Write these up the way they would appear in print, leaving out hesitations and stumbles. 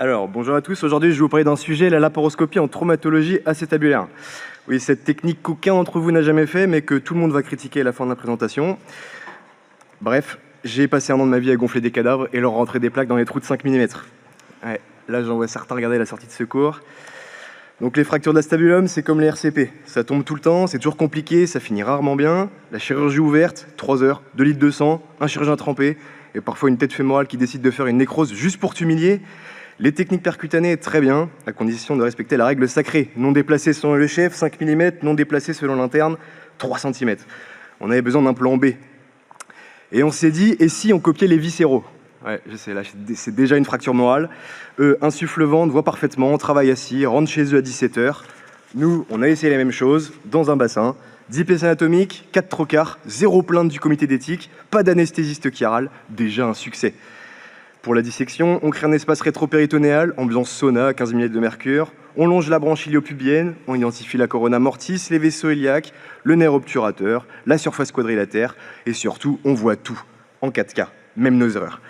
Alors, bonjour à tous. Aujourd'hui, je vais vous parler d'un sujet, la laparoscopie en traumatologie acétabulaire. Oui, cette technique qu'aucun d'entre vous n'a jamais fait, mais que tout le monde va critiquer à la fin de la présentation. Bref, j'ai passé un an de ma vie à gonfler des cadavres et leur rentrer des plaques dans les trous de 5 mm. Ouais, là, j'en vois certains regarder la sortie de secours. Donc les fractures de l'acétabulum, c'est comme les RCP. Ça tombe tout le temps, c'est toujours compliqué, ça finit rarement bien. La chirurgie ouverte, 3 heures, 2 litres de sang, un chirurgien trempé, et parfois une tête fémorale qui décide de faire une nécrose juste pour t'humilier. Les techniques percutanées, très bien, à condition de respecter la règle sacrée. Non déplacé selon le chef, 5 mm, non déplacé selon l'interne, 3 cm. On avait besoin d'un plan B. Et on s'est dit, et si on copiait les viscéraux? Ouais, je sais, là, c'est déjà une fracture morale. Eux insufflent le ventre, voient parfaitement, travaillent assis, rentrent chez eux à 17 h. Nous, on a essayé la même chose, dans un bassin. 10 pièces anatomiques, 4 trocars, 0 plainte du comité d'éthique, pas d'anesthésiste qui râle, déjà un succès. Pour la dissection, on crée un espace rétropéritonéal, ambiance sauna à 15 mm de mercure. On longe la branche iliopubienne, on identifie la corona mortis, les vaisseaux iliaques, le nerf obturateur, la surface quadrilatère, et surtout, on voit tout, en 4K, même nos erreurs.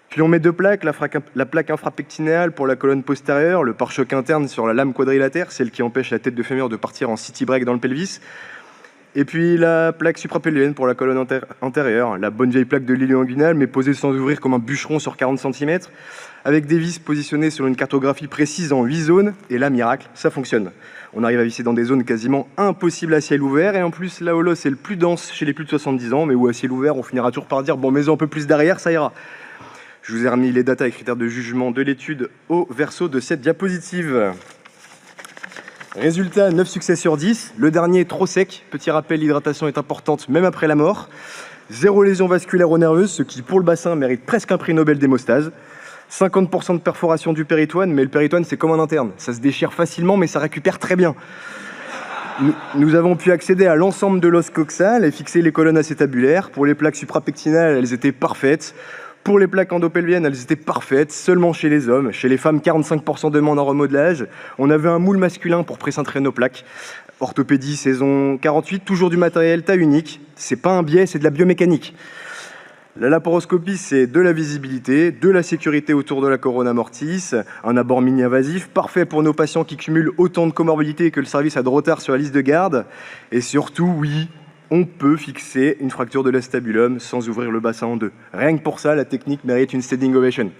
Puis on met 2 plaques, la plaque infrapectinéale pour la colonne postérieure, le pare-choc interne sur la lame quadrilatère, celle qui empêche la tête de fémur de partir en city break dans le pelvis. Et puis la plaque suprapelvienne pour la colonne antérieure, la bonne vieille plaque de l'ilio-inguinal, mais posée sans ouvrir comme un bûcheron sur 40 cm, avec des vis positionnées sur une cartographie précise en 8 zones, et là, miracle, ça fonctionne. On arrive à visser dans des zones quasiment impossibles à ciel ouvert, et en plus, là où l'os est le plus dense chez les plus de 70 ans, mais où à ciel ouvert, on finira toujours par dire « bon, mets-en un peu plus derrière, ça ira ». Je vous ai remis les datas et critères de jugement de l'étude au verso de cette diapositive. Résultat, 9 succès sur 10. Le dernier, trop sec. Petit rappel, l'hydratation est importante même après la mort. 0 lésion vasculaire ou nerveuse, ce qui, pour le bassin, mérite presque un prix Nobel d'hémostase. 50% de perforation du péritoine, mais le péritoine, c'est comme un interne. Ça se déchire facilement, mais ça récupère très bien. Nous avons pu accéder à l'ensemble de l'os coxal et fixer les colonnes acétabulaires. Pour les plaques suprapectinales, elles étaient parfaites. Pour les plaques endopelviennes, elles étaient parfaites, seulement chez les hommes. Chez les femmes, 45% de demande en remodelage. On avait un moule masculin pour précintrer nos plaques. Orthopédie, saison 48, toujours du matériel taille unique. C'est pas un biais, c'est de la biomécanique. La laparoscopie, c'est de la visibilité, de la sécurité autour de la corona mortis, un abord mini-invasif, parfait pour nos patients qui cumulent autant de comorbidités que le service a de retard sur la liste de garde. Et surtout, oui, on peut fixer une fracture de l'acétabulum sans ouvrir le bassin en deux. Rien que pour ça, la technique mérite une standing ovation.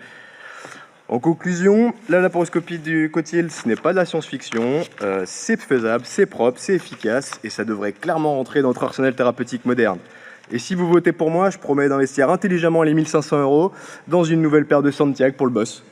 En conclusion, la laparoscopie du cotyle, ce n'est pas de la science-fiction, c'est faisable, c'est propre, c'est efficace, et ça devrait clairement rentrer dans notre arsenal thérapeutique moderne. Et si vous votez pour moi, je promets d'investir intelligemment les 1 500 € dans une nouvelle paire de Santiago pour le boss.